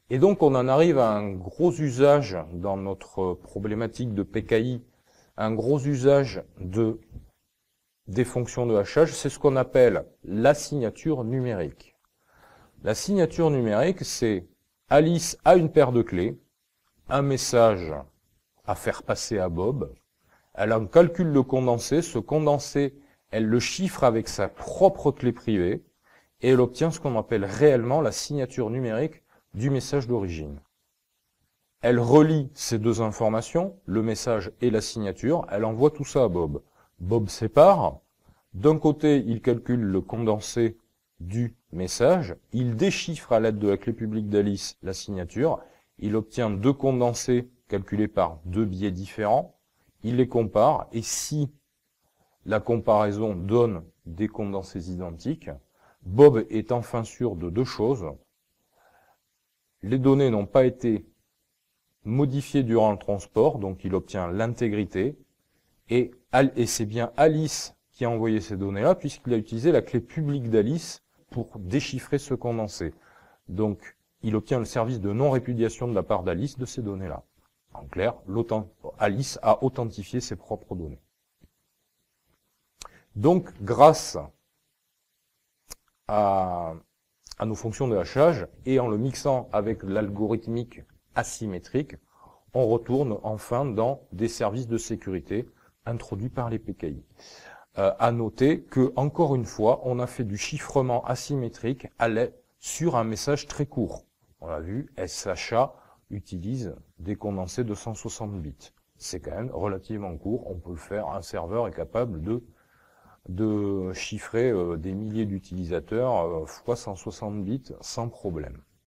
Et donc, on en arrive à un gros usage dans notre problématique de PKI, un gros usage des fonctions de hachage, c'est ce qu'on appelle la signature numérique. La signature numérique, c'est Alice a une paire de clés, un message à faire passer à Bob, elle a un calcul de condensé, ce condensé, elle le chiffre avec sa propre clé privée, et elle obtient ce qu'on appelle réellement la signature numérique du message d'origine. Elle relie ces deux informations, le message et la signature, elle envoie tout ça à Bob. Bob sépare, d'un côté, il calcule le condensé du message, il déchiffre à l'aide de la clé publique d'Alice la signature, il obtient deux condensés calculés par deux biais différents, il les compare, et si la comparaison donne des condensés identiques, Bob est enfin sûr de deux choses. Les données n'ont pas été modifiées durant le transport, donc il obtient l'intégrité, et c'est bien Alice qui a envoyé ces données-là, puisqu'il a utilisé la clé publique d'Alice pour déchiffrer ce condensé. Donc, il obtient le service de non-répudiation de la part d'Alice de ces données-là. En clair, Alice a authentifié ses propres données. Donc, grâce à nos fonctions de hachage, et en le mixant avec l'algorithmique asymétrique, on retourne enfin dans des services de sécurité introduits par les PKI. À noter que, encore une fois, on a fait du chiffrement asymétrique sur un message très court. On l'a vu, SHA utilise des condensés de 160 bits. C'est quand même relativement court, on peut le faire, un serveur est capable de chiffrer des milliers d'utilisateurs fois 160 bits sans problème.